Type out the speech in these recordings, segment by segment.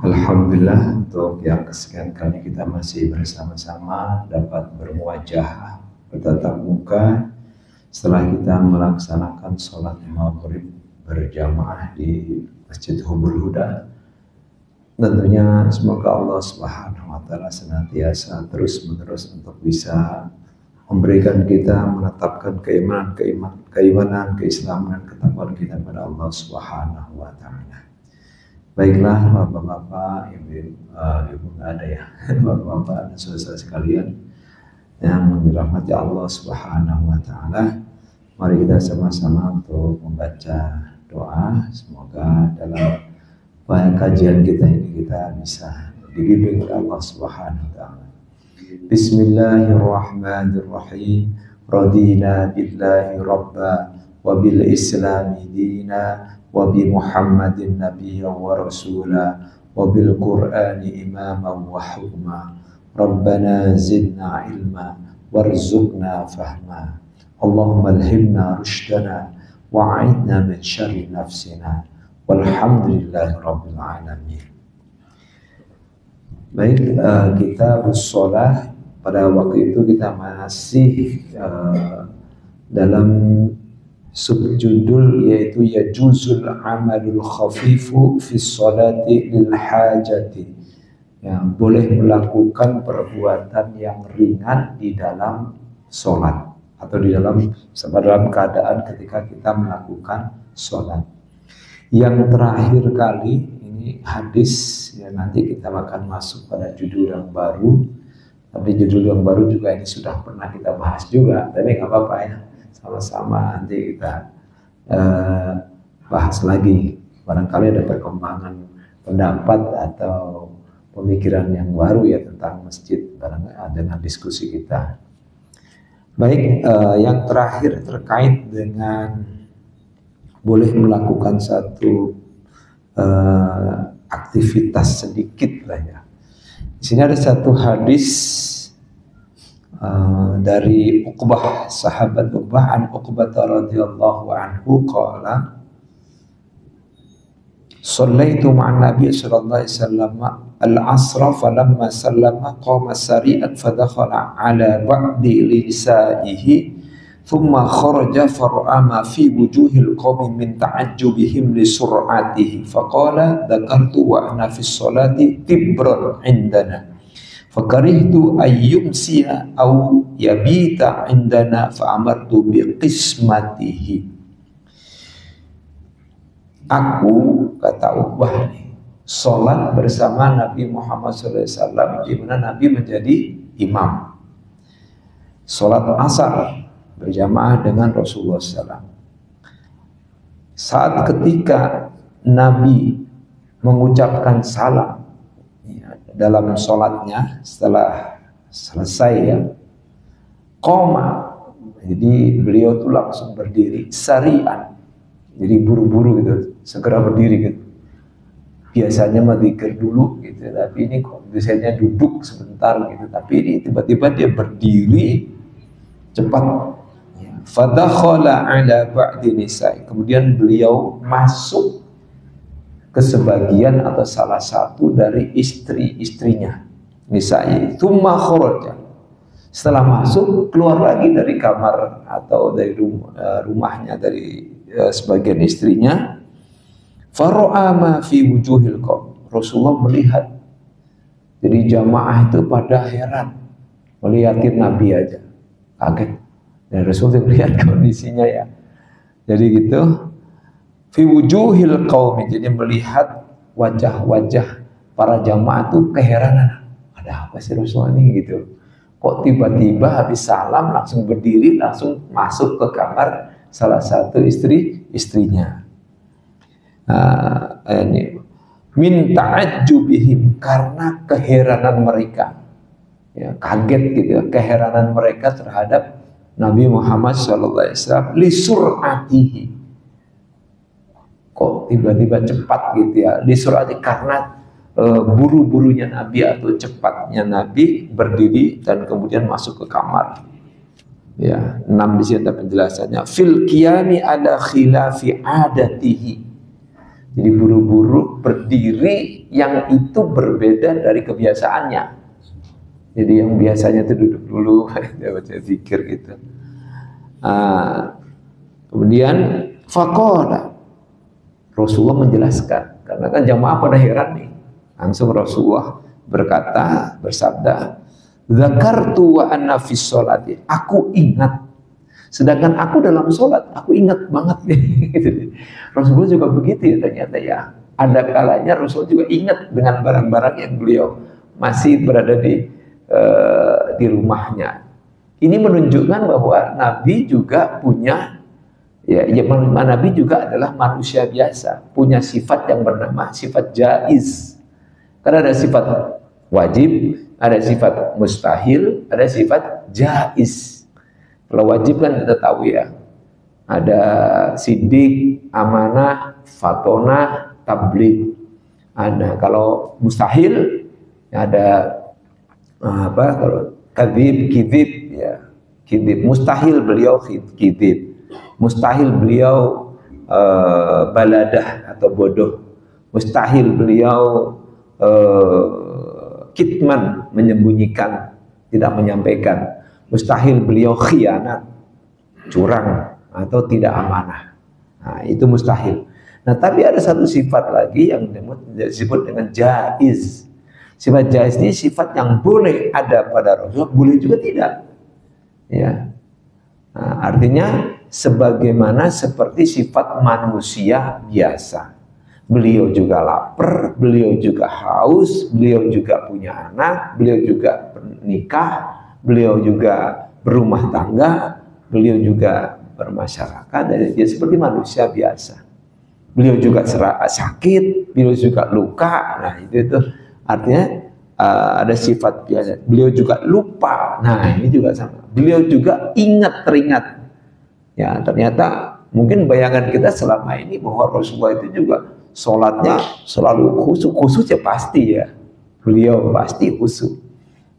Alhamdulillah, untuk yang kesekian kali kita masih bersama-sama dapat berwajah bertatap muka setelah kita melaksanakan sholat maghrib berjamaah di Masjid Hubul Huda. Tentunya semoga Allah Subhanahu wa Ta'ala senantiasa terus-menerus untuk bisa memberikan kita, menetapkan keimanan, keislaman, ketakwaan kita kepada Allah Subhanahu wa Ta'ala. Baiklah bapak-bapak, ibu nggak ada ya, bapak-bapak dan saudara sekalian yang dirahmati Allah Subhanahu wa Ta'ala, mari kita sama-sama untuk membaca doa. Semoga dalam kajian kita ini kita bisa dibimbing oleh Allah Subhanahu wa Ta'ala. Bismillahirrahmanirrahim. Radina billahi rabba wa bil islami dina wa bi Muhammadin nabiyya wa rasula wa bil Qur'ani imaman wa hukma. Rabbana zidna ilma warzuqna fahma. Allahumma alhimna rushdana wa'idna min syarri nafsina. Walhamdulillahi rabbil alamin. Baik, kita sholat pada waktu itu kita masih dalam subjudul yaitu yajuzul amalul khafifu fi sholati lil hajati, yang boleh melakukan perbuatan yang ringan di dalam sholat atau di dalam keadaan ketika kita melakukan sholat. Yang terakhir kali ini hadis, ya nanti kita akan masuk pada judul yang baru. Tapi judul yang baru juga ini sudah pernah kita bahas juga, tapi nggak apa-apa ya, sama-sama nanti kita bahas lagi. Barangkali ada perkembangan pendapat atau pemikiran yang baru ya tentang masjid dengan diskusi kita. Baik, yang terakhir terkait dengan boleh melakukan satu aktivitas sedikit lah ya. Di sini ada satu hadis dari Uqbah, sahabat Uqbah, an Uqbah radhiyallahu anhu qala Shallaitu ma'an Nabi sallallahu alaihi wasallam al-asra falamma sallama qama sari'an fadakhala ala ba'di lisaihi thumma kharaja fara'a ma fi wujuhil qawmi min ta'ajjubihim li sur'atihi faqala dzakartu wa ana fi sholati tibran indana fakarihtu ayyumsiya aw yabita indana fa amartu bi qismatihi. Aku, kata Uqbah, sholat bersama Nabi Muhammad SAW di mana Nabi menjadi imam. Sholat asar berjamaah dengan Rasulullah SAW. Saat ketika Nabi mengucapkan salam ya, dalam sholatnya setelah selesai ya, qoma, jadi beliau tuh langsung berdiri, sari'an, jadi buru-buru gitu, segera berdiri gitu. Biasanya mah dzikir dulu gitu, tapi ini kok biasanya duduk sebentar gitu, tapi ini tiba-tiba dia berdiri cepat. Fadakhala ala ba'di nisa'i, kemudian beliau masuk ke sebagian atau salah satu dari istri-istrinya, nisa'i, thumma kharaja, setelah masuk keluar lagi dari kamar atau dari rumahnya, dari sebagian istrinya. Fara'a ma fi wujuhil qaum, Rasulullah melihat, jadi jamaah itu pada heran melihatin Nabi aja, kaget. Dan Rasul melihat kondisinya ya. Jadi gitu. Fi wujuhil qaumi, jadi melihat wajah-wajah para jamaah itu keheranan. Ada apa sih Rasul ini gitu. Kok tiba-tiba habis salam langsung berdiri, langsung masuk ke kamar salah satu istrinya. Ini min ta'ajjubihim, karena keheranan mereka. Ya, kaget gitu ya, keheranan mereka terhadap Nabi Muhammad SAW li sur'atihi. Kok tiba-tiba cepat gitu ya, li sur'ati, karena buru-burunya Nabi atau cepatnya Nabi berdiri dan kemudian masuk ke kamar. Ya, 6 di sini ada penjelasannya. Fil qiyami ada khilafi adatihi, Jadi buru-buru berdiri yang itu berbeda dari kebiasaannya. Jadi yang biasanya itu duduk dulu, baca zikir gitu. Kemudian faqala, Rasulullah menjelaskan, karena kan jamaah pada heran nih. Langsung Rasulullah berkata, bersabda, "Dzakartu wa anna fis sholati." Aku ingat, sedangkan aku dalam sholat, aku ingat banget nih. Rasulullah juga begitu ya ternyata ya. Ada kalanya Rasul juga ingat dengan barang-barang yang beliau masih berada di rumahnya. Ini menunjukkan bahwa Nabi juga punya, Nabi juga adalah manusia biasa, punya sifat yang bernama sifat jaiz. Karena ada sifat wajib, ada sifat mustahil, ada sifat jaiz. Kalau wajib kan kita tahu ya, ada sidik, amanah, fatonah, tabligh. Ada kalau mustahil ada kalau kadzib, kizib ya, kizib. Mustahil beliau kizib. Mustahil beliau baladah atau bodoh. Mustahil beliau kitman, menyembunyikan, tidak menyampaikan. Mustahil beliau khianat, curang atau tidak amanah. Nah, itu mustahil. Nah, tapi ada satu sifat lagi yang disebut dengan jaiz. Sifat jaiz ini sifat yang boleh ada pada Rasul, boleh juga tidak. Ya. Nah, artinya sebagaimana seperti sifat manusia biasa. Beliau juga lapar, beliau juga haus, beliau juga punya anak, beliau juga nikah, beliau juga berumah tangga, beliau juga bermasyarakat, dan dia seperti manusia biasa. Beliau juga sakit, beliau juga luka. Nah, itu artinya ada sifat biasa. Beliau juga lupa. Nah, ini juga sama. Beliau juga teringat. Ya, ternyata mungkin bayangan kita selama ini bahwa Rasulullah itu juga sholatnya selalu khusyuk ya pasti ya. Beliau pasti khusyuk.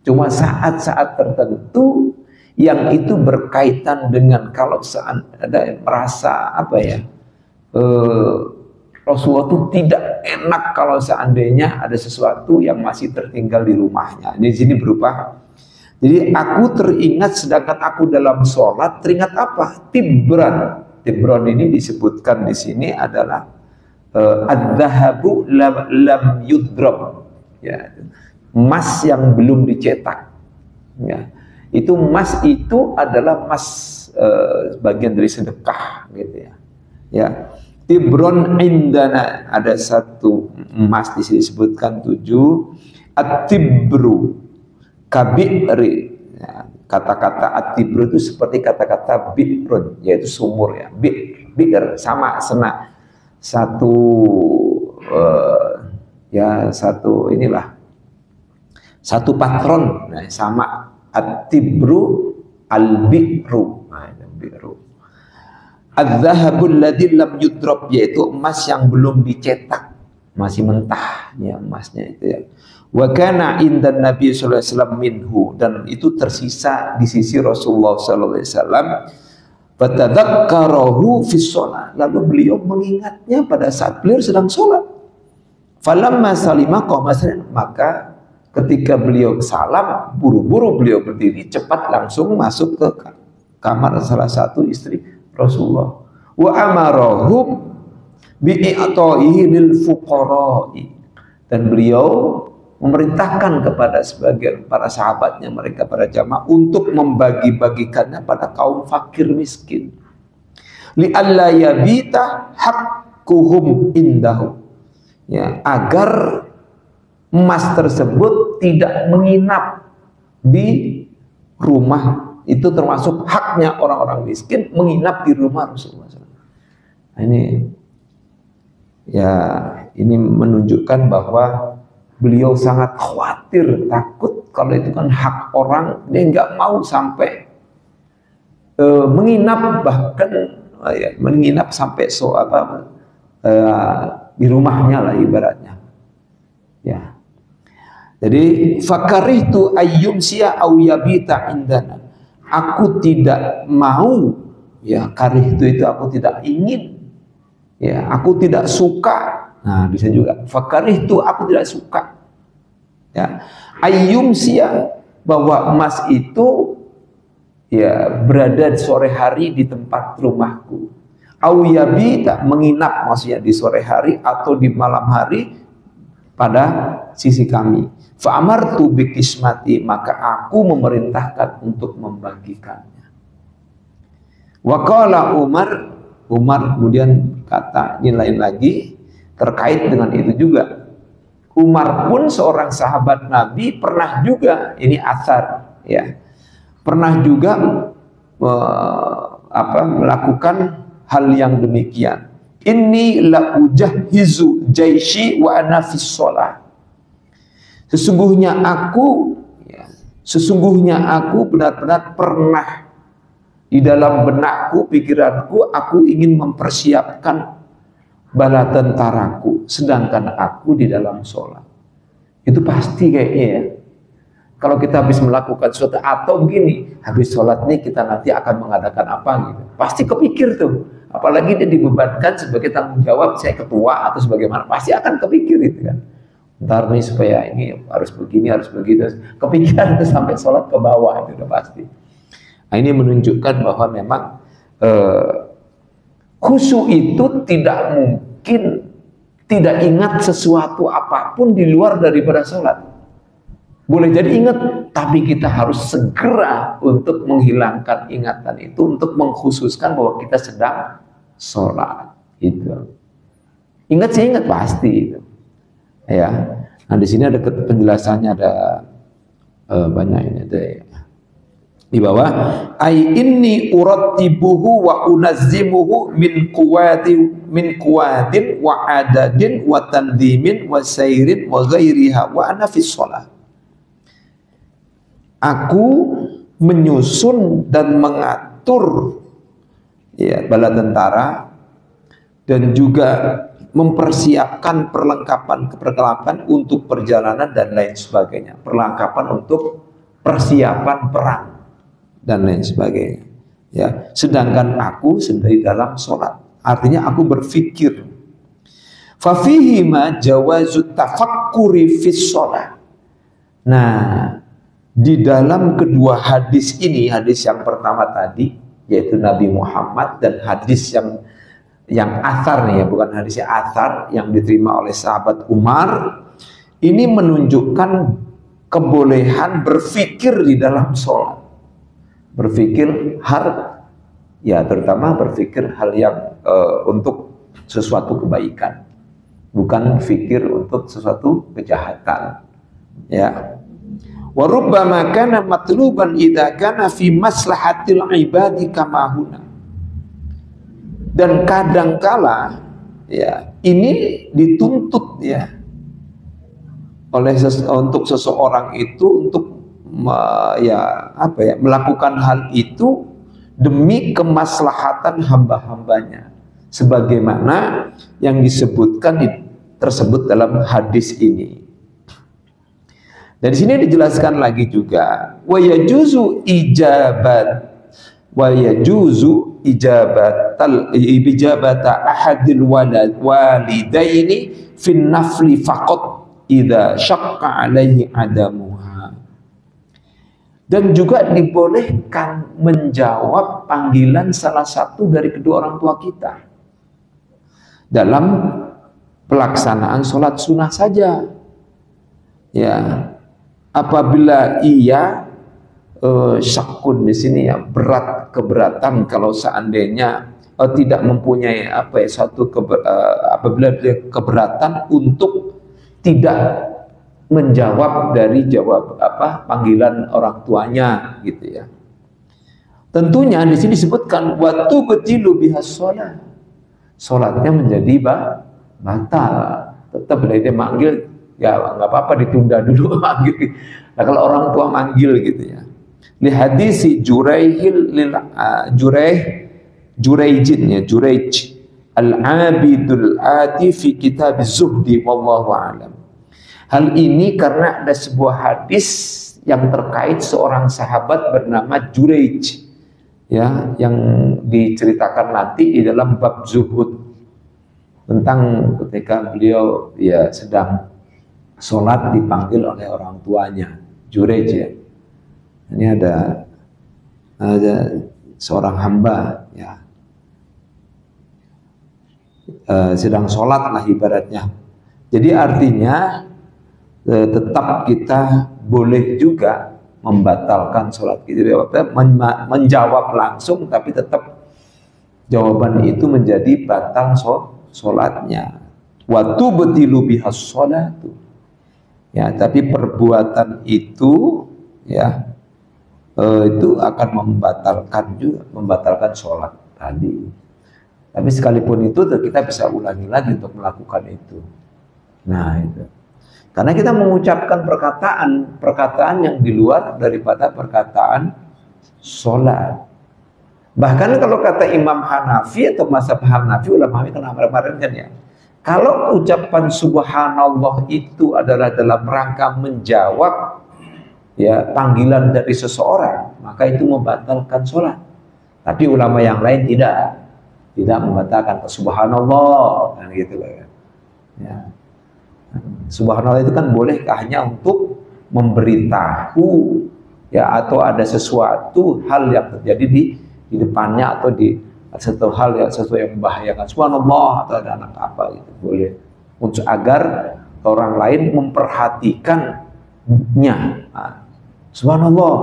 Cuma saat-saat tertentu yang itu berkaitan dengan kalau ada merasa Rasulullah itu tidak enak kalau seandainya ada sesuatu yang masih tertinggal di rumahnya. Di sini berupa, jadi aku teringat sedangkan aku dalam sholat, teringat apa? Tibran. Tibran ini disebutkan di sini adalah ad-dhahabu lam yudrab. Ya, emas yang belum dicetak. Ya, itu emas itu adalah emas bagian dari sedekah, gitu ya. Ya. Tibron indana, ada satu emas di sini disebutkan 7. At-tibru kabi'ri. Ya, kata-kata at-tibru itu seperti kata-kata bi'run, yaitu sumur ya. Bi'r sama sena. Satu satu patron, nah, sama at-tibru al-bi'ru. Nah, bi'ru. Adz-dzahabul ladzi lam yudrab, yaitu emas yang belum dicetak, masih mentah ya emasnya itu ya. Wa kana indan Nabi sallallahu alaihi wasallam minhu, dan itu tersisa di sisi Rasulullah sallallahu alaihi wasallam. Fatadzakkarahu fi shalah, lalu beliau mengingatnya pada saat beliau sedang sholat. Falamma salima qama, maka ketika beliau salam, buru-buru beliau berdiri, cepat langsung masuk ke kamar salah satu istri Rasulullah. Wa amarahum bi'ita'ihi lil fuqara'i, dan beliau memerintahkan kepada sebagian para sahabatnya, mereka para jamaah, untuk membagi-bagikannya pada kaum fakir miskin. Li alla yabita haqquhum indahu, ya, agar emas tersebut tidak menginap di rumah. Itu termasuk haknya orang-orang miskin menginap di rumah Rasulullah SAW. Nah, ini menunjukkan bahwa beliau sangat khawatir, takut kalau itu kan hak orang, dia nggak mau sampai menginap, bahkan menginap sampai di rumahnya lah ibaratnya. Ya. Jadi fakarihtu ayyumsiya aw yabita indana. Aku tidak mau, ya, karih itu aku tidak ingin, ya, aku tidak suka Nah, bisa juga. Fakarihtu, aku tidak suka. Ya, ayyum sia, bahwa emas itu ya berada di sore hari di tempat rumahku. Au yabita, menginap maksudnya di sore hari atau di malam hari pada sisi kami. Fa amartu bi qismati, maka aku memerintahkan untuk membagikannya. Wa qala Umar kemudian kata, ini lain lagi terkait dengan itu juga. Umar pun seorang sahabat Nabi pernah juga, ini asar ya, pernah juga melakukan hal yang demikian. Inni la ujahhizu jaishi wa ana fis shalah. Sesungguhnya aku benar-benar pernah di dalam benakku, pikiranku, aku ingin mempersiapkan bala tentaraku, sedangkan aku di dalam sholat. Itu pasti kayaknya ya. Kalau kita habis melakukan sesuatu, atau begini, habis sholat nih kita nanti akan mengadakan apa gitu. Pasti kepikir tuh. Apalagi dia dibebankan sebagai tanggung jawab, saya ketua atau sebagaimana, pasti akan kepikir gitu kan. Ntar nih supaya ini harus begini, harus begitu. Kepikiran itu sampai sholat ke bawah, itu udah pasti. Nah, ini menunjukkan bahwa memang khusyuk itu tidak mungkin tidak ingat sesuatu apapun di luar daripada sholat. Boleh jadi ingat, tapi kita harus segera untuk menghilangkan ingatan itu, untuk mengkhususkan bahwa kita sedang sholat. Itu. Ingat sih ingat pasti itu. Ya. Nah di sini ada penjelasannya, ada banyak ini. Ada, ya. Di bawah, ai inni urattibuhu wa unazzimuhu min quwatin wa adadin wa tanzimin wa sairin wa ghairiha wa ana fis shalah. Aku menyusun dan mengatur ya bala tentara dan juga mempersiapkan perlengkapan untuk perjalanan dan lain sebagainya, perlengkapan untuk persiapan perang dan lain sebagainya. Ya, sedangkan aku sedang dalam sholat. Artinya aku berpikir. Fafihi ma jawazut tafakkuri fis sholat. Nah, di dalam kedua hadis ini, hadis yang pertama tadi yaitu Nabi Muhammad, dan hadis yang athar nih ya, bukan hadisnya athar yang diterima oleh sahabat Umar, ini menunjukkan kebolehan berpikir di dalam sholat. Berpikir hal ya, terutama berpikir hal yang untuk sesuatu kebaikan, bukan fikir untuk sesuatu kejahatan. Ya. Wa rubbama kana matluban idza kana fi maslahatil ibadi kama huna. Dan kadangkala ya ini dituntut ya oleh untuk seseorang itu untuk melakukan hal itu demi kemaslahatan hamba-hambanya, sebagaimana yang disebutkan tersebut dalam hadis ini. Dan di sini dijelaskan lagi juga, wa yajuzu ijabata ahadil walidaini fin nafli faqat idza syaqqa alaihi adamuha. Dan juga dibolehkan menjawab panggilan salah satu dari kedua orang tua kita dalam pelaksanaan sholat sunnah saja. Ya, apabila ia syakun di sini ya, keberatan kalau seandainya tidak mempunyai apabila dia keberatan untuk tidak menjawab dari panggilan orang tuanya gitu ya. Tentunya di sini disebutkan waktu betilu bihas sholat, sholatnya menjadi batal. Tetap dia manggil ya nggak apa-apa, ditunda dulu manggil. Nah kalau orang tua manggil gitu ya. Li hadisi Jurayj al-abidul ati fi kitab az-zuhdi wallahu a'lam. Hal ini karena ada sebuah hadis yang terkait seorang sahabat bernama Jurayj ya, yang diceritakan nanti di dalam bab zuhud. tentang ketika beliau ya sedang sholat dipanggil oleh orang tuanya, Jurej ya. Ini ada seorang hamba ya, sedang sholat lah ibaratnya. Jadi artinya tetap kita boleh juga membatalkan sholat kita, menjawab langsung, tapi tetap jawaban itu menjadi batal sholatnya. Waktu betilu bihas sholatu. Ya, tapi perbuatan itu ya itu akan membatalkan sholat tadi. Tapi sekalipun itu kita bisa ulangi lagi untuk melakukan itu. Nah itu. Karena kita mengucapkan perkataan yang di luar daripada perkataan sholat. Bahkan kalau kata Imam Hanafi atau mazhab Hanafi, ulama kemarin kan ya, kalau ucapan subhanallah itu adalah dalam rangka menjawab ya panggilan dari seseorang, maka itu membatalkan sholat. Tapi ulama yang lain tidak membatalkan subhanallah kan gitu loh ya. Ya. Subhanallah itu kan boleh hanya untuk memberitahu ya, atau ada sesuatu hal yang terjadi di depannya, atau di satu hal yang sesuatu yang membahayakan, subhanallah, atau ada anak apa gitu, boleh untuk agar orang lain memperhatikannya. Nah, subhanallah,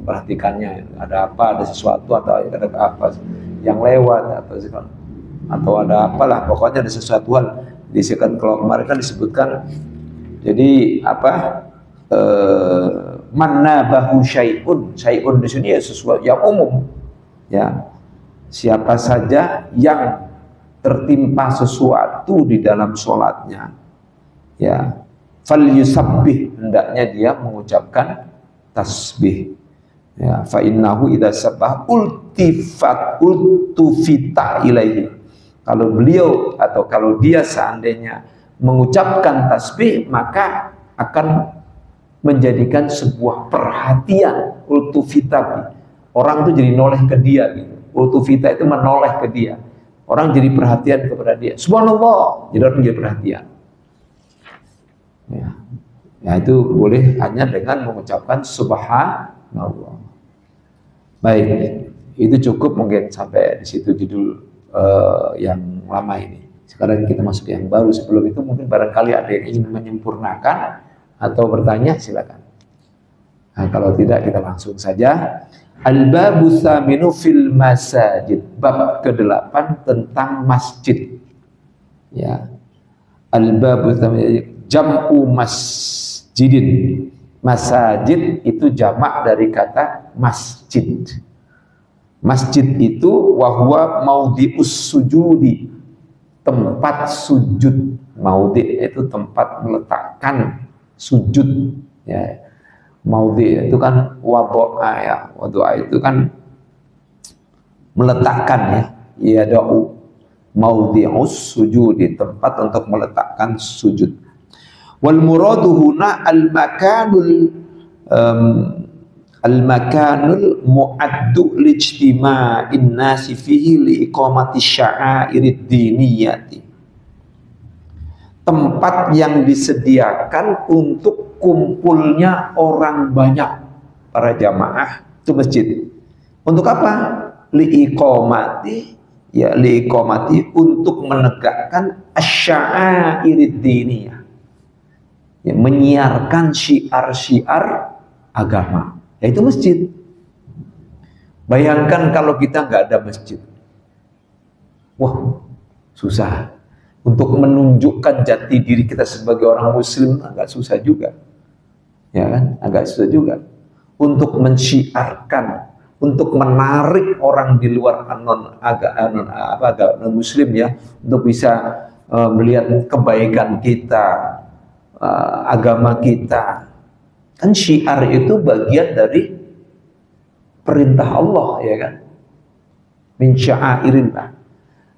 perhatikannya, ada apa, ada sesuatu atau ada apa yang lewat atau ada apalah, pokoknya ada sesuatu hal. Disebutkan, kalau kemarin kan disebutkan, jadi apa, manna bahu syai'un di sini ya sesuatu yang umum ya, siapa saja yang tertimpa sesuatu di dalam sholatnya ya, fal yusabbih, hendaknya dia mengucapkan tasbih ya, fa innahu idza sabbah ultufita ilaihi. Kalau beliau atau kalau dia seandainya mengucapkan tasbih, maka akan menjadikan sebuah perhatian, ultufita. Orang itu jadi noleh ke dia gitu. Ultufita itu menoleh ke dia. Orang jadi perhatian kepada dia. Subhanallah, jadi orang jadi perhatian. Ya, itu boleh hanya dengan mengucapkan subhanallah. Baik, itu cukup mungkin sampai di situ judul yang lama ini. Sekarang kita masuk yang baru. Sebelum itu mungkin barangkali ada yang ingin menyempurnakan atau bertanya, silakan. Nah, kalau tidak kita langsung saja. Al-babu tsaminu fil masajid, bab ke-8 tentang masjid. Ya. Al-babu tsaminu jam'u masjidin. Masajid itu jamak dari kata masjid. Masjid itu wahwa maudhi'us sujudi, tempat sujud. Maudhi' itu tempat meletakkan sujud ya. Maudhi' itu kan wadu'a ya. Wadu'a itu kan meletakkan ya. Yada'u maudhi'us sujudi, tempat untuk meletakkan sujud. Wal muradu huna al-makanul mu'addu lijtima'in nasi fihi liiqamati sya'airid diniyati, tempat yang disediakan untuk kumpulnya orang banyak, para jamaah, itu masjid. Untuk apa? Liiqamati, ya liiqamati, untuk menegakkan asy-sya'airid diniyah, ya, menyiarkan syiar-syiar agama. Ya, itu masjid. Bayangkan kalau kita nggak ada masjid, wah susah. Untuk menunjukkan jati diri kita sebagai orang muslim agak susah juga, ya kan? Agak susah juga. Untuk mensyiarkan, untuk menarik orang di luar non muslim ya, untuk bisa melihat kebaikan kita, agama kita. Kan syiar itu bagian dari perintah Allah, ya kan? Min sya'airillah.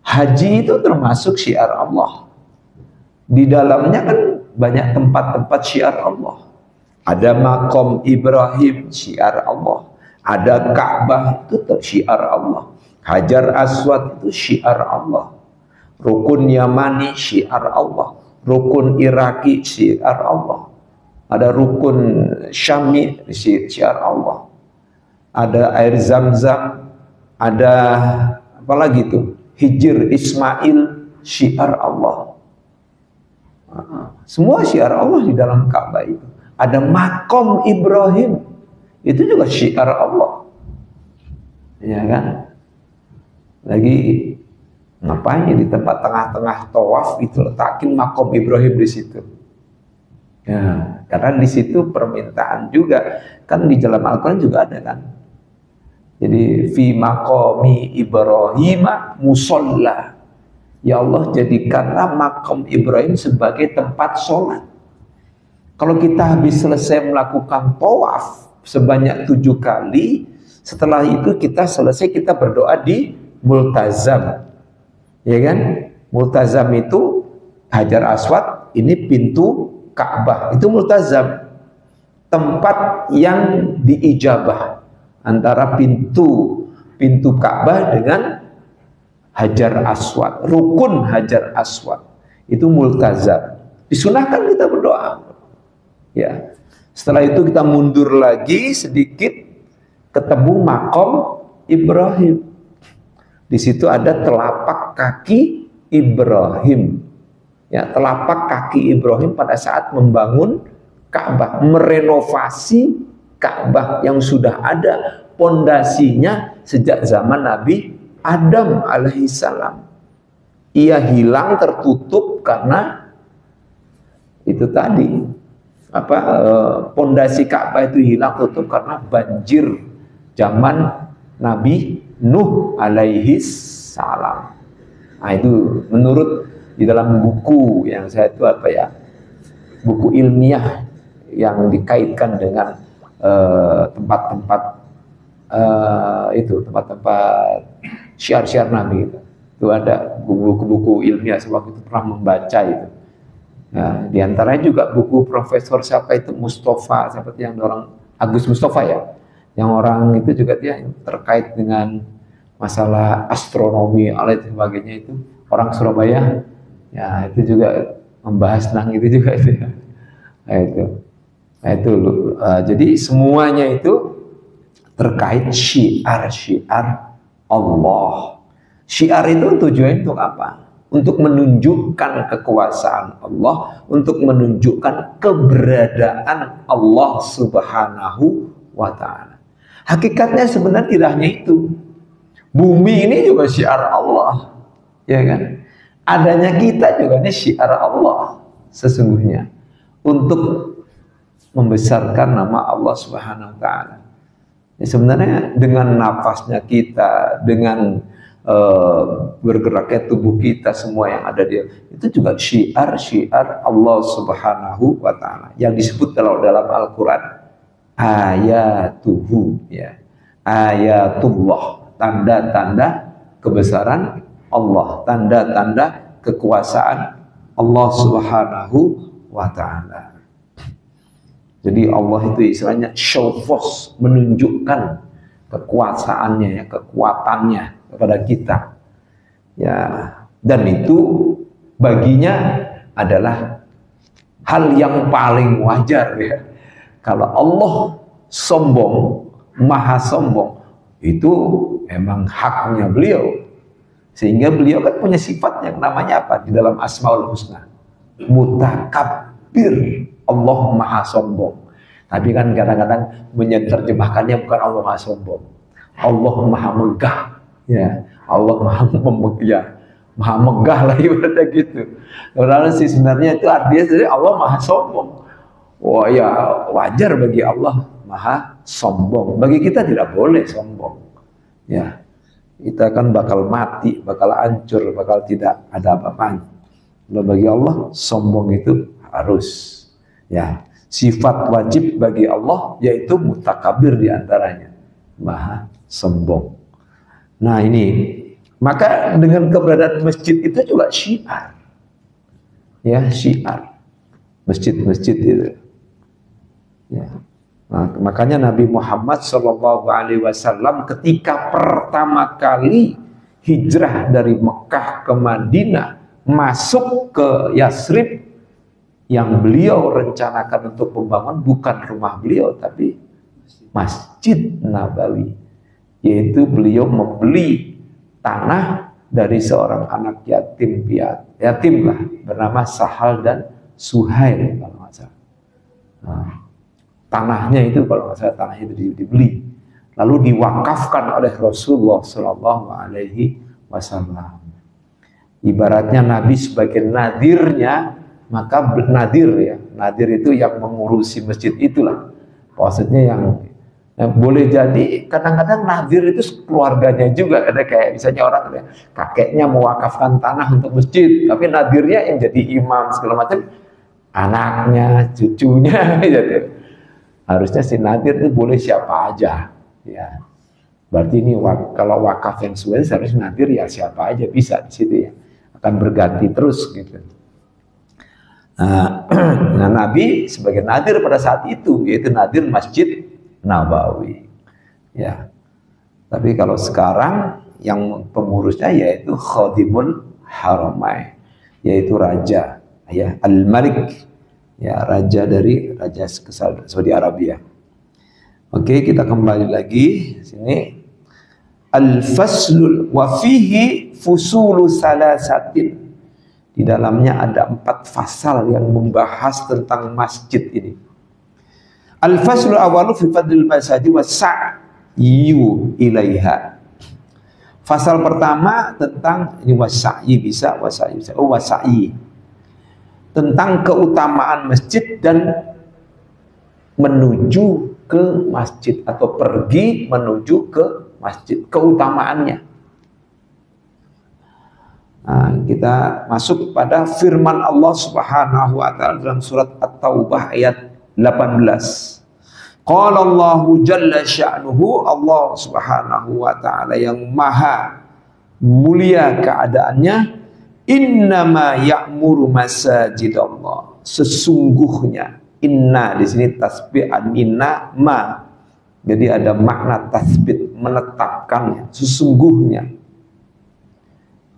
Haji itu termasuk syiar Allah. Di dalamnya kan banyak tempat-tempat syiar Allah. Ada makom Ibrahim, syiar Allah. Ada Ka'bah, itu syiar Allah. Hajar Aswad itu syiar Allah. Rukun Yamani syiar Allah, rukun Iraki syiar Allah, ada rukun Syami syiar Allah, ada air Zam-Zam, ada apa lagi tuh, Hijr Ismail syiar Allah. Semua syiar Allah di dalam Ka'bah itu. Ada makom Ibrahim, itu juga syiar Allah, ya kan? Lagi ngapain ya di tempat tengah-tengah tawaf itu letakin makom Ibrahim di situ. Ya, karena di situ permintaan juga kan, di dalam Al-Quran juga ada kan. Jadi fi maqami Ibrahim musalla. Ya Allah, jadikanlah makom Ibrahim sebagai tempat sholat. Kalau kita habis selesai melakukan tawaf sebanyak 7 kali, setelah itu kita selesai, kita berdoa di multazam, ya kan? Multazam itu Hajar Aswad, ini pintu Ka'bah, itu multazam, tempat yang diijabah antara pintu Ka'bah dengan Hajar Aswad, rukun Hajar Aswad, itu multazam. Disunahkan kita berdoa. Ya, setelah itu kita mundur lagi sedikit, ketemu makom Ibrahim. Di situ ada telapak kaki Ibrahim. Ya, telapak kaki Ibrahim pada saat membangun Ka'bah, merenovasi Ka'bah yang sudah ada pondasinya sejak zaman Nabi Adam alaihissalam. Ia hilang, tertutup karena itu tadi, pondasi Ka'bah itu hilang, tutup karena banjir zaman Nabi Nuh alaihi salam. Nah, itu menurut di dalam buku yang saya itu buku ilmiah yang dikaitkan dengan tempat-tempat tempat-tempat syiar-syiar Nabi itu ada buku-buku ilmiah, sebab itu pernah membaca itu. Nah, di antaranya juga buku Profesor siapa itu Mustafa, seperti yang orang Agus Mustafa ya, yang orang itu juga dia terkait dengan masalah astronomi, alat dan sebagainya, itu orang Surabaya ya, itu juga membahas tentang itu juga itu ya. Jadi semuanya itu terkait syiar-syiar Allah. Syiar itu tujuannya untuk apa? Untuk menunjukkan kekuasaan Allah, untuk menunjukkan keberadaan Allah Subhanahu wa ta'ala. Hakikatnya sebenarnya tidak hanya itu. Bumi ini juga syiar Allah, ya kan? Adanya kita juga ini syiar Allah sesungguhnya, untuk membesarkan nama Allah Subhanahu wa ta'ala. Ya, sebenarnya dengan nafasnya kita, dengan bergeraknya tubuh kita, semua yang ada dia itu juga syiar-syiar Allah Subhanahu wa ta'ala yang disebut dalam Al-Quran ayatuhu, ya, ayatullah, tanda-tanda kebesaran Allah, tanda-tanda kekuasaan Allah Subhanahu wa ta'ala. Jadi Allah itu istilahnya show force, menunjukkan kekuasaannya, ya, kekuatannya kepada kita, ya, dan itu baginya adalah hal yang paling wajar, ya. Kalau Allah sombong, maha sombong, itu memang haknya beliau, sehingga beliau kan punya sifat yang namanya apa di dalam Asmaul Husna, mutakabbir. Allah maha sombong, tapi kan kadang-kadang menerjemahkannya bukan Allah maha sombong, Allah maha megah. Ya, Allah maha megah lah ibaratnya gitu. Padahal sih sebenarnya itu artinya Allah maha sombong. Wah ya, wajar bagi Allah maha sombong. Bagi kita tidak boleh sombong. Ya, kita kan bakal mati, bakal hancur, bakal tidak ada apa-apanya. Kalau bagi Allah sombong itu harus. Ya, sifat wajib bagi Allah yaitu mutakabir diantaranya, maha sombong. Nah ini, maka dengan keberadaan masjid itu juga syiar, ya, syiar masjid-masjid itu. Ya. Nah, makanya Nabi Muhammad SAW ketika pertama kali hijrah dari Mekah ke Madinah, masuk ke Yasrib, yang beliau rencanakan untuk membangun bukan rumah beliau, tapi Masjid Nabawi. Yaitu beliau membeli tanah dari seorang anak yatim lah, bernama Sahal dan Suhail kalau nggak salah. Nah, tanahnya itu kalau nggak salah tanahnya itu dibeli, lalu diwakafkan oleh Rasulullah Shallallahu Alaihi Wasallam. Ibaratnya Nabi sebagai nadirnya, maka nadir itu yang mengurusi masjid itulah. Maksudnya yang boleh jadi kadang-kadang nadir itu keluarganya juga. Ada kayak misalnya orang kakeknya mewakafkan tanah untuk masjid, tapi nadirnya yang jadi imam segala macam, anaknya, cucunya gitu. Harusnya si nadir itu boleh siapa aja ya. Berarti ini kalau wakaf yang sesuai harusnya nadir ya siapa aja bisa di situ ya. Akan berganti terus gitu. Nah, Nabi sebagai nadir pada saat itu, yaitu nadir Masjid Nabawi ya. Tapi kalau sekarang yang pengurusnya yaitu Khadimul Haramain, yaitu raja ya, Al-Malik ya, raja dari Raja Saudi Arabia. Oke, kita kembali lagi sini. Al-faslul wa fihi fusulu salasatin. Di dalamnya ada 4 fasal yang membahas tentang masjid ini. Al-faslul awalu fi fadlil masajid wa sa'yu ilaiha. Fasal pertama tentang ini wasa'yi bisa, wasa'yi bisa. Oh, wasa'yi. Tentang keutamaan masjid dan menuju ke masjid atau pergi menuju ke masjid, keutamaannya. Nah, kita masuk pada firman Allah Subhanahu wa taala dalam surat At-Taubah ayat 18. Qala Allahu jalla sya'nuhu, Allah Subhanahu wa taala yang maha mulia keadaannya, innama ya'muru masajidallah. Sesungguhnya, inna di sini tasbihan inna ma. Jadi ada makna tasbih, menetapkannya, sesungguhnya,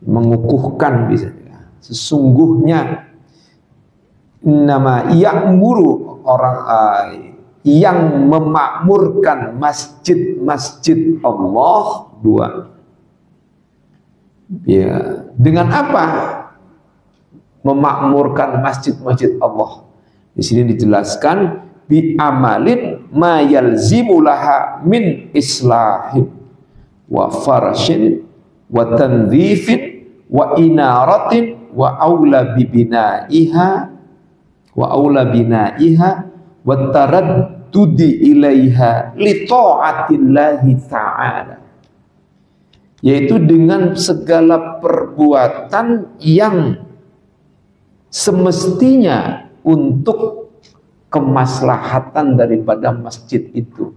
mengukuhkan bisa. Sesungguhnya nama ya'muru orang yang memakmurkan masjid-masjid Allah dua. Ya, dengan apa memakmurkan masjid-masjid Allah? Di sini dijelaskan bi amalin ma yalzimu laha min islahin wa farashin wa tanzifin wa inaratin wa aula bibinaiha wa taraddudi ilaiha li ta'atillahi ta'ala, yaitu dengan segala perbuatan yang semestinya untuk kemaslahatan daripada masjid itu,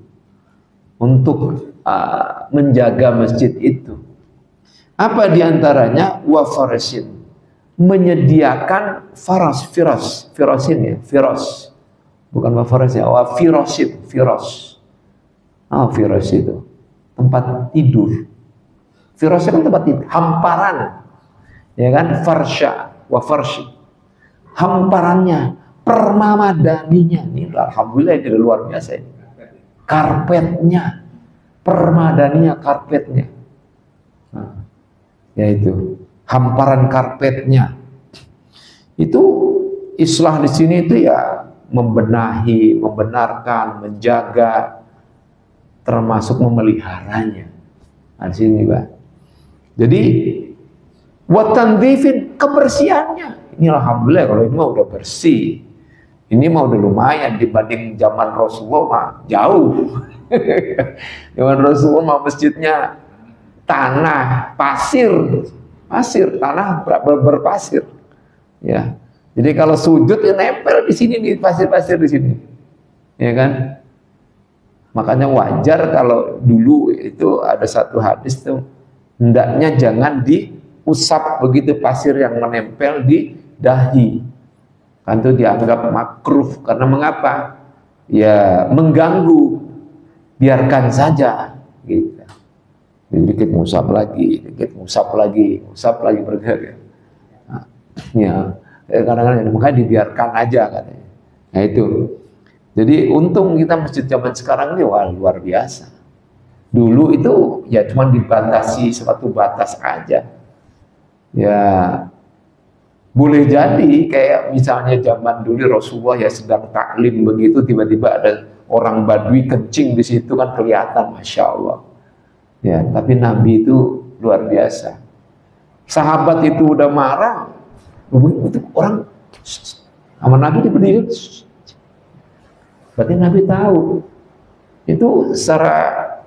untuk menjaga masjid itu. Apa diantaranya? Wa farasin, menyediakan firasin ya, firas, bukan wa faras ya, wa firasin, firas. Firas itu tempat tidur. Firas itu kan tempat tidur, hamparan, ya kan? Farsha, wa farshi, hamparannya, permadaninya. Ini alhamdulillah ini luar biasa ini. Karpetnya, permadaninya, karpetnya. Yaitu hamparan karpetnya. Itu islah di sini itu ya membenahi, membenarkan, menjaga, termasuk memeliharanya. Di sini, Pak. Jadi wa tandzifin, kebersihannya. Ini alhamdulillah kalau ini mah udah bersih. Ini mah udah lumayan dibanding zaman Rasulullah mah jauh. Zaman Rasulullah mah masjidnya tanah, pasir, tanah berpasir, ya. Jadi kalau sujud ya nempel di sini, di pasir-pasir di sini, ya kan? Makanya wajar kalau dulu itu ada satu hadis tuh, hendaknya jangan diusap begitu pasir yang menempel di dahi, kan itu dianggap makruh. Karena mengapa? Ya mengganggu, biarkan saja, gitu. dikit ngusap lagi bergerak. Nah, ya, kadang-kadang makanya dibiarkan aja katanya. Nah itu. Jadi untung kita masjid zaman sekarang ini wah luar biasa. Dulu itu ya cuma dibatasi suatu batas aja. Ya boleh jadi kayak misalnya zaman dulu Rasulullah ya sedang taklim begitu, tiba-tiba ada orang Badui kencing di situ kan kelihatan, masya Allah. Ya, tapi Nabi itu luar biasa. Sahabat itu udah marah, itu orang sama Nabi berdiri. Berarti Nabi tahu itu secara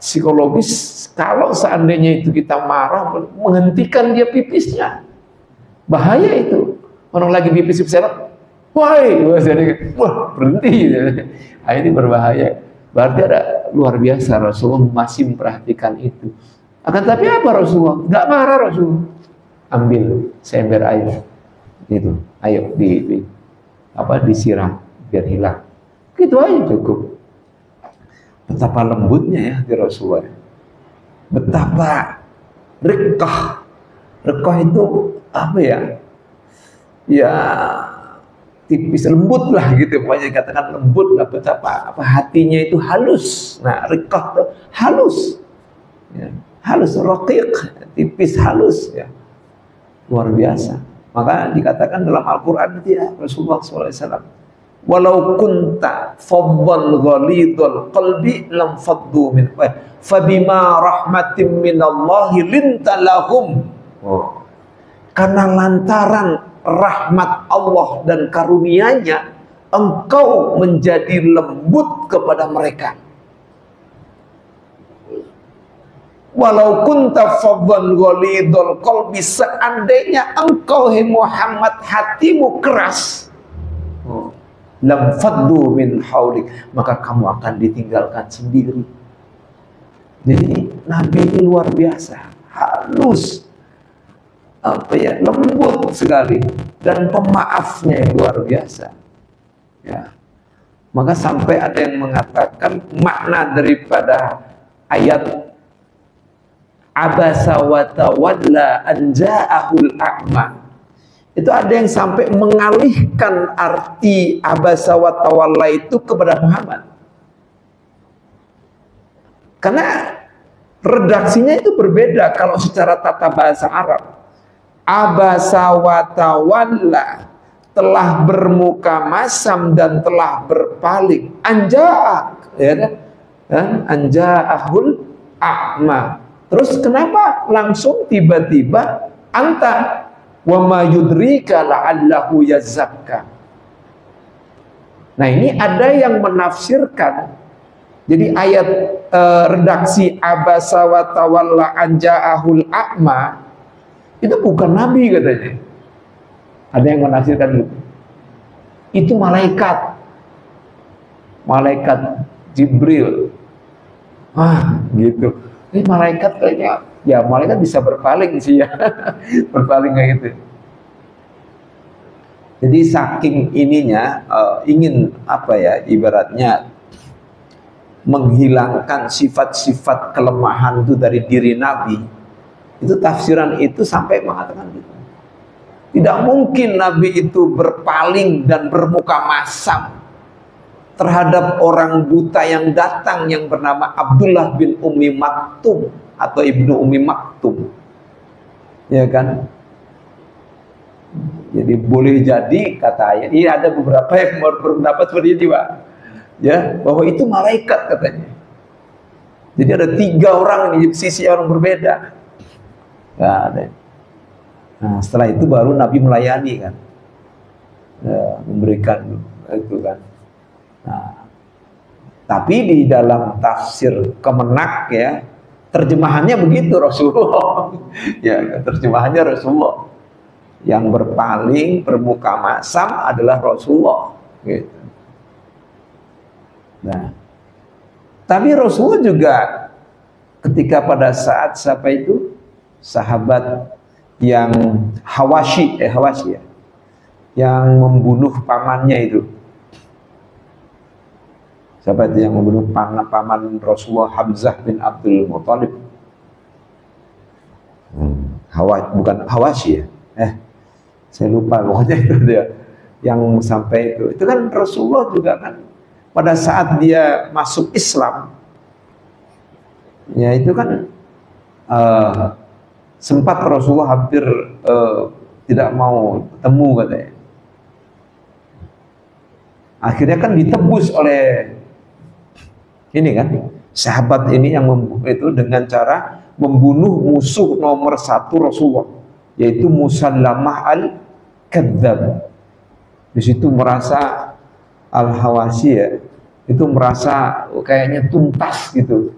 psikologis kalau seandainya itu kita marah menghentikan dia pipisnya, bahaya itu. Orang lagi pipis seret, wah berhenti. Nah, ini berbahaya. Berarti ada luar biasa Rasulullah masih memperhatikan itu. Akan tapi apa Rasulullah? Nggak marah Rasulullah. Ambil seember air itu, ayo disiram biar hilang. Gitu aja cukup. Betapa lembutnya ya di Rasulullah. Betapa riqqah. Riqqah itu apa ya? Ya tipis, lembut lah gitu, pokoknya dikatakan lembut lah. Betapa hatinya itu halus. Nah, riqqah itu halus, ya, halus, raqiq, tipis, halus, ya, luar biasa. Maka dikatakan dalam Al-Quran itu ya Rasulullah SAW, walau kunta faddan ghalidhal qalbi lam faddu min fabima rahmatin minallahi linta lahum. Karena lantaran rahmat Allah dan karunia-Nya, engkau menjadi lembut kepada mereka. Walau kunta faddan ghalidhal qalbi, seandainya engkau Muhammad hatimu keras, lam faddu min haulik, maka kamu akan ditinggalkan sendiri. Jadi Nabi ini luar biasa, halus, lembut sekali, dan pemaafnya luar biasa. Ya. Maka sampai ada yang mengatakan makna daripada ayat abasa wa tawalla an ja'ahul a'ma, itu ada yang sampai mengalihkan arti abasa wa tawalla itu kepada Muhammad. Karena redaksinya itu berbeda kalau secara tata bahasa Arab. Abasa wa tawalla, telah bermuka masam dan telah berpaling. Anja'a, ya kan? Anja'ahul a'ma. Terus kenapa langsung tiba-tiba anta wa ma yudrika la'allahu yazakka. Nah, ini ada yang menafsirkan. Jadi ayat redaksi abasa wa tawalla anja'ahul a'ma itu bukan Nabi katanya. Ada yang menafsirkan itu. Itu malaikat. Malaikat Jibril. Gitu. Ini malaikat kayaknya, ya malaikat bisa berpaling sih ya. Berpaling kayak gitu. Jadi saking ininya ingin ibaratnya menghilangkan sifat-sifat kelemahan itu dari diri Nabi. Itu tafsiran itu sampai mengatakan gitu. Tidak mungkin Nabi itu berpaling dan bermuka masam terhadap orang buta yang datang yang bernama Abdullah bin Ummi Maktum atau Ibnu Ummi Maktum. Ya kan? Jadi boleh jadi kata ayat. Ini ada beberapa yang berpendapat seperti ini, Pak. Ya, bahwa itu malaikat katanya. Jadi ada 3 orang di sisi orang berbeda. Nah, setelah itu baru Nabi melayani kan, memberikan itu kan. Nah, tapi di dalam tafsir Kemenak ya terjemahannya begitu Rasulullah. Ya, terjemahannya Rasulullah. Yang berpaling bermuka masam adalah Rasulullah. Gitu. Nah, tapi Rasulullah juga ketika pada saat siapa itu sahabat yang Hawashi ya, yang membunuh pamannya itu. Siapa itu yang membunuh paman Rasulullah, Hamzah bin Abdul Muthalib. bukan Hawasyi ya. Saya lupa pokoknya itu dia yang sampai itu kan Rasulullah juga kan pada saat dia masuk Islam ya itu kan sempat Rasulullah hampir tidak mau ketemu katanya. Akhirnya kan ditebus oleh ini kan sahabat ini yang itu dengan cara membunuh musuh nomor 1 Rasulullah, yaitu Musallamah al-Kadzdzab. Di situ merasa Al-Hawasyi ya, itu merasa kayaknya tuntas gitu,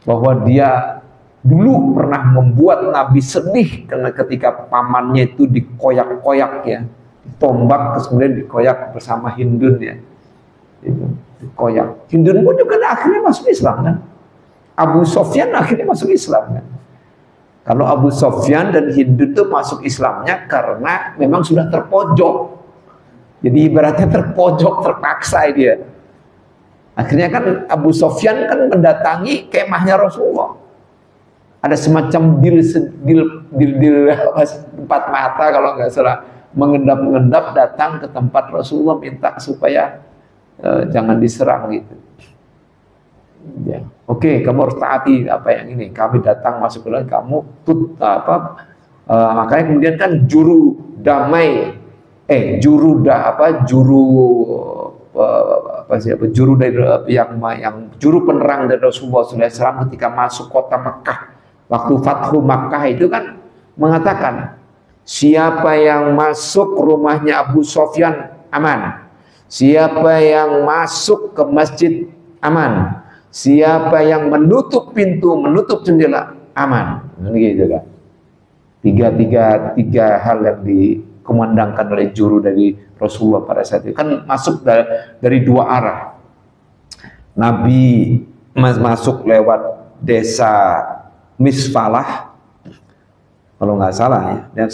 bahwa dia dulu pernah membuat Nabi sedih karena ketika pamannya itu dikoyak-koyak ya, ditombak terus kemudian dikoyak bersama Hindun ya, itu dikoyak. Hindun pun juga akhirnya masuk Islam kan. Abu Sofyan akhirnya masuk Islam kan. Kalau Abu Sofyan dan Hindun itu masuk Islamnya karena memang sudah terpojok. Jadi ibaratnya terpojok, terpaksa dia. Akhirnya kan Abu Sofyan kan mendatangi kemahnya Rasulullah. Ada semacam dil empat mata kalau nggak salah, mengendap-endap datang ke tempat Rasulullah minta supaya jangan diserang gitu. Ya. Oke, kamu harus taati apa yang ini. Kami datang masuk ke dalam kamu makanya kemudian kan juru damai juru penerang dari Rasulullah SAW ketika masuk kota Mekah waktu Fathu Makkah itu kan mengatakan, siapa yang masuk rumahnya Abu Sofyan aman, siapa yang masuk ke masjid aman, siapa yang menutup pintu, menutup jendela aman. Gitu kan. Tiga hal yang dikumandangkan oleh juru dari Rasulullah pada saat itu kan masuk dari 2 arah. Nabi masuk lewat desa Misfalah kalau nggak salah ya,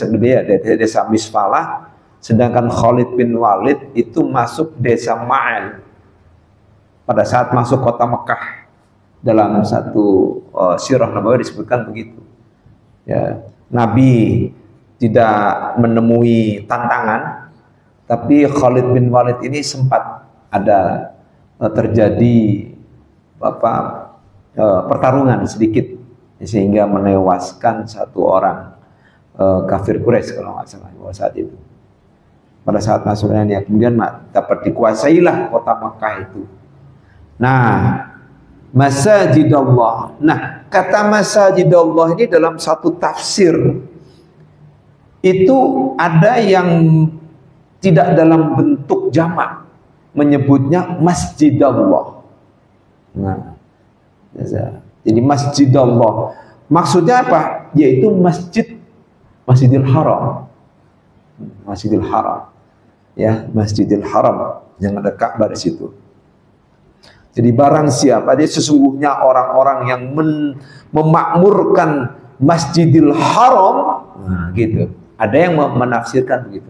desa Misfalah, sedangkan Khalid bin Walid itu masuk desa Ma'an pada saat masuk kota Mekah. Dalam satu sirah Nabawi disebutkan begitu ya. Nabi tidak menemui tantangan, tapi Khalid bin Walid ini sempat ada terjadi pertarungan sedikit sehingga menewaskan 1 orang kafir Quraisy kalau nggak salah saat itu. Pada saat masuknya dia kemudian dapat dikuasailah kota Makkah itu. Nah, Masajidallah. Nah, kata Masajidallah ini dalam satu tafsir itu ada yang tidak dalam bentuk jamak, menyebutnya Masjidallah. Nah, jadi Masjidallah maksudnya apa? Yaitu Masjidil Haram. Masjidil Haram. Ya, Masjidil Haram yang ada Ka'bah di situ. Jadi barang siapa, dia sesungguhnya orang-orang yang memakmurkan Masjidil Haram, nah gitu. Ada yang menafsirkan begitu.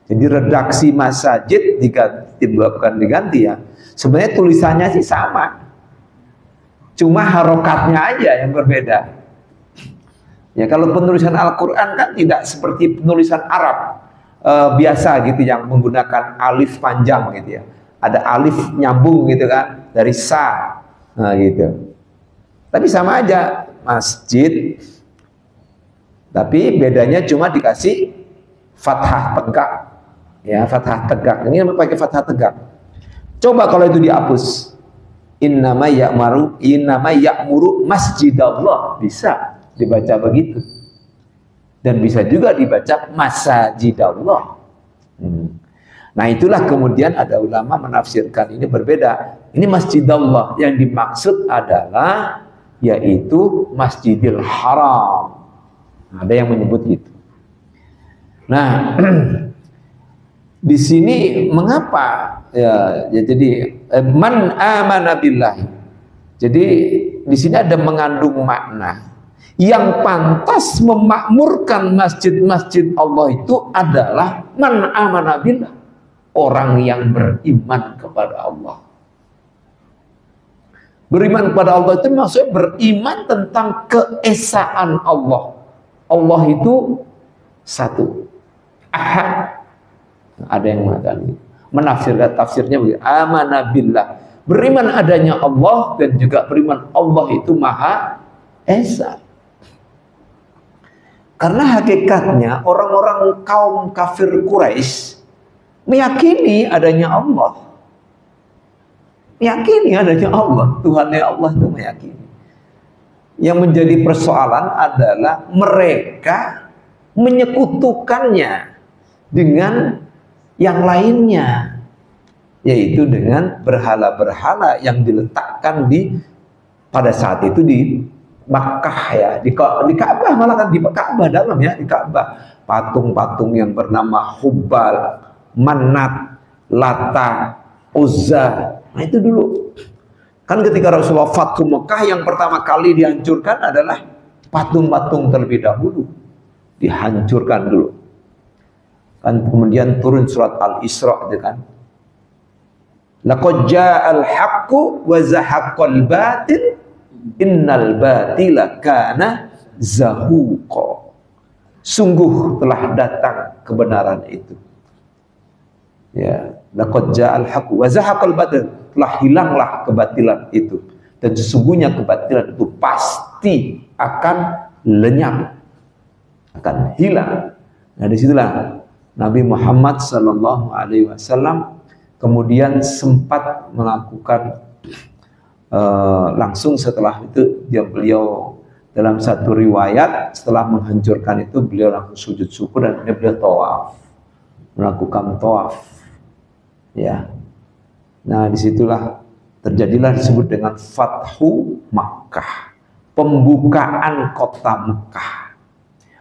Jadi redaksi masajid bukan diganti ya. Sebenarnya tulisannya sih sama, cuma harokatnya aja yang berbeda. Ya kalau penulisan Al-Quran kan tidak seperti penulisan Arab biasa gitu yang menggunakan alif panjang gitu ya. Ada alif nyambung gitu kan dari sa, nah gitu. Tapi sama aja masjid, tapi bedanya cuma dikasih fathah tegak, ya fathah tegak. Ini pakai fathah tegak. Coba kalau itu dihapus, innama ya'muru masjidallah, bisa dibaca begitu, dan bisa juga dibaca masajidallah. Nah itulah kemudian ada ulama menafsirkan ini berbeda. Ini Masjidallah yang dimaksud adalah yaitu Masjidil Haram. Ada yang menyebut gitu. Nah, di sini mengapa ya jadi man amana billahi. Jadi di sini ada mengandung makna. Yang pantas memakmurkan masjid-masjid Allah itu adalah man amana billah. Orang yang beriman kepada Allah. Beriman kepada Allah itu maksudnya beriman tentang keesaan Allah. Allah itu satu, ahad. Ada yang mengatakan, menafsirkan tafsirnya begini, amanah billah, beriman adanya Allah dan juga beriman Allah itu Maha Esa. Karena hakikatnya orang-orang kaum kafir Quraisy meyakini adanya Allah. Meyakini adanya Allah, Tuhannya Allah itu meyakini. Yang menjadi persoalan adalah mereka menyekutukannya dengan yang lainnya, yaitu dengan berhala-berhala yang diletakkan pada saat itu di Makkah ya, di Ka'bah, malah kan di Ka'bah dalam ya, di Ka'bah patung-patung yang bernama Hubal, Manat, Lata, Uzza. Nah itu dulu kan ketika Rasulullah Fathu Mekah, yang pertama kali dihancurkan adalah patung-patung terlebih dahulu, dihancurkan dulu kan. Kemudian turun surat Al-Isra itu kan, laqad ja'al haqqu wa zahaqqal batil innal batila kana zahuqa. Sungguh telah datang kebenaran itu. Ya, laqad ja'al haqqu wa zahaqqal batil, telah hilanglah kebatilan itu, dan sesungguhnya kebatilan itu pasti akan lenyap, akan hilang. Nah disitulah Nabi Muhammad Sallallahu Alaihi Wasallam kemudian sempat melakukan langsung setelah itu beliau dalam satu riwayat setelah menghancurkan itu beliau langsung sujud syukur dan kemudian beliau tawaf, melakukan tawaf ya. Nah disitulah terjadilah disebut dengan Fathu Makkah, pembukaan kota Mekah.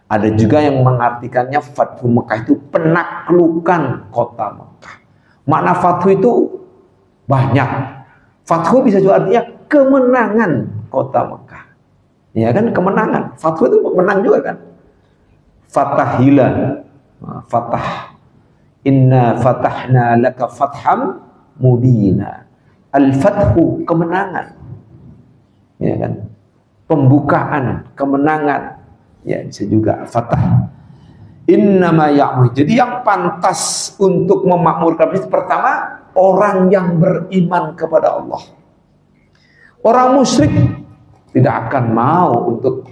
Ada juga yang mengartikannya Fathu Mekah itu penaklukan kota Mekah. Makna Fathu itu banyak. Fathu bisa juga artinya kemenangan kota Mekah. Ya kan, kemenangan. Fathu itu menang juga kan. Fatahila, fatah. Inna fatahna laka fatham mubina. Al-fathu, kemenangan. Ya kan? Pembukaan, kemenangan. Ya, bisa juga fatah. Innama ya'mur. Jadi yang pantas untuk memakmurkan itu pertama orang yang beriman kepada Allah. Orang musyrik tidak akan mau untuk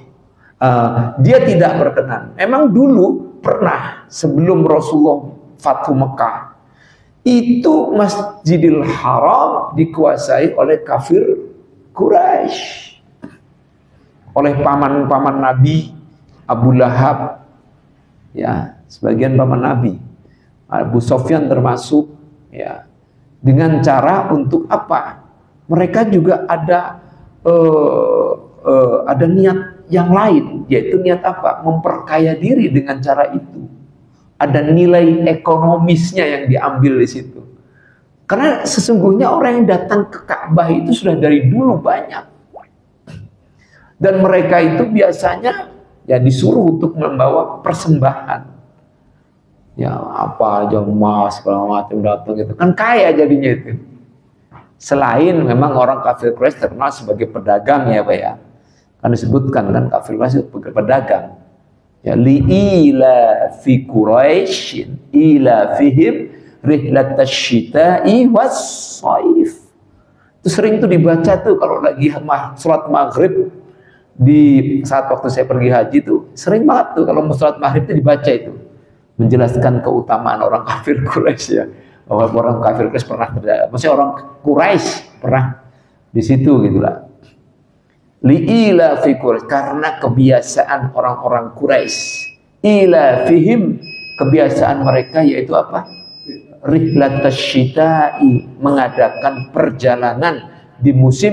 dia tidak berkenan. Emang dulu pernah sebelum Rasulullah Fathu Mekah itu Masjidil Haram dikuasai oleh kafir Quraisy, oleh paman-paman Nabi Abu Lahab ya, sebagian paman Nabi, Abu Sofyan termasuk ya, dengan cara untuk apa? Mereka juga ada niat yang lain, yaitu niat apa? Memperkaya diri dengan cara itu. Ada nilai ekonomisnya yang diambil di situ. Karena sesungguhnya orang yang datang ke Ka'bah itu sudah dari dulu banyak. Dan mereka itu biasanya ya disuruh untuk membawa persembahan. Ya apa aja emas segala macam datang gitu. Kan kaya jadinya itu. Selain memang orang kafir Quraisy terkenal sebagai pedagang ya Pak ya. Kan disebutkan kan kafir Quraisy sebagai pedagang. Ya li'ila fi Quraisyin ila fihim rihlatasyita'i was-saif. Itu sering tuh dibaca tuh kalau lagi sholat maghrib di saat waktu saya pergi haji tuh sering banget tuh kalau mau sholat maghrib itu dibaca itu, menjelaskan keutamaan orang kafir Quraisy ya. Bahwa orang kafir Quraisy pernah maksudnya orang Quraisy pernah di situ gitulah. Li'ila fi Quraisy, karena kebiasaan orang-orang Quraisy, ila fihim, kebiasaan mereka yaitu apa? Rihlatasyita'i, mengadakan perjalanan di musim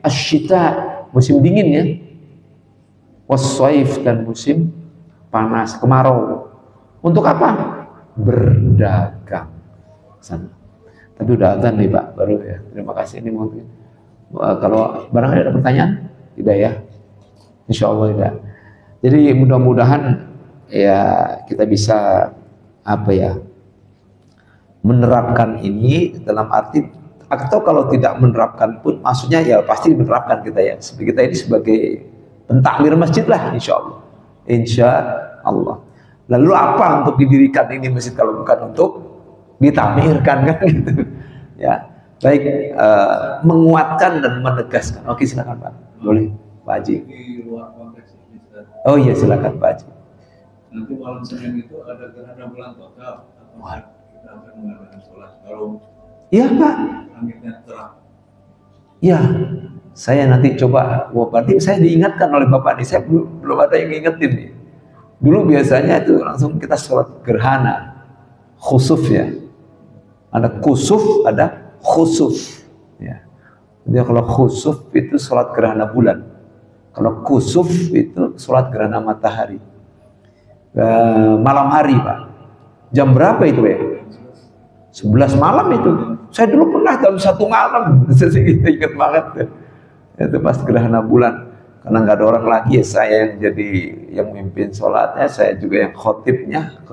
asyita, musim dingin ya. Was-saif, dan musim panas, kemarau. Untuk apa? Berdagang. Sana. Tapi udah azan nih Pak, baru ya. Terima kasih ini mungkin. Kalau barangkali ada pertanyaan? Tidak ya? Insya Allah tidak. Jadi mudah-mudahan ya kita bisa apa ya, menerapkan ini dalam arti Atau kalau tidak menerapkan pun, maksudnya ya pasti menerapkan kita ya. Kita ini sebagai pentakmir masjid lah, insya Allah. Insya Allah. Lalu apa untuk didirikan ini masjid kalau bukan untuk ditakmirkan kan gitu? Ya, baik, menguatkan dan menegaskan. Oke, silakan Pak. Boleh, Pak Haji. Oh iya, silakan Pak Haji. Nanti malam Senin itu ada gerhana bulan total. Kita akan mengadakan sholat. Kalau iya Pak. langitnya terang. Ya, saya nanti coba. Wah, berarti saya diingatkan oleh Bapak ini. Saya belum ada yang ngingetin nih. Dulu biasanya itu langsung kita sholat gerhana, khusuf ya. Ada kusuf, ada khusuf. Ya. Jadi kalau khusuf itu sholat gerhana bulan. Kalau kusuf itu sholat gerhana matahari. Malam hari Pak. Jam berapa itu ya? 11 malam itu. Saya dulu pernah jam 1 malam. Saya ingat banget. Itu pas gerhana bulan. Karena nggak ada orang lagi ya, saya yang jadi yang mimpin sholatnya, saya juga yang khotbahnya.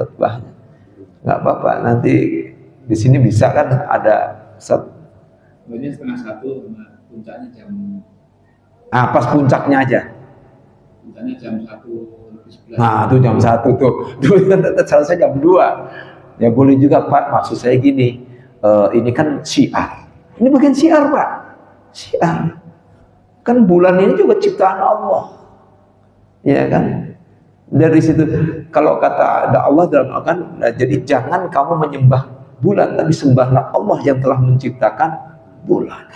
Nggak apa-apa. Nanti di sini bisa kan ada Pokoknya 12:30, puncaknya jam. Pas puncaknya aja. Puncaknya jam 1:11. Nah, itu jam 1 tuh. Dulu kan selesai jam 2. Ya boleh juga Pak, maksud saya gini, ini kan syiar. Ini bagian syiar Pak. Syiar. Kan bulan ini juga ciptaan Allah. Ya kan? Dari situ, kalau kata ada Allah dalam Al-Quran, nah, jadi jangan kamu menyembah bulan, tapi sembahlah Allah yang telah menciptakan bulan.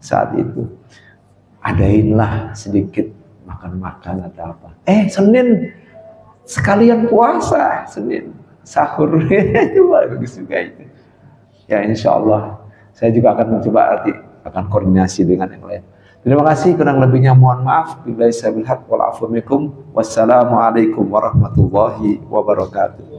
Saat itu, adainlah sedikit makan-makan atau apa. Senin sekalian puasa, Senin sahur itu bagus juga itu. Ya insya Allah saya juga akan mencoba nanti akan koordinasi dengan yang lain. Terima kasih, kurang lebihnya mohon maaf. Billahi sabil haq wal afu minkum. Wassalamualaikum warahmatullahi wabarakatuh.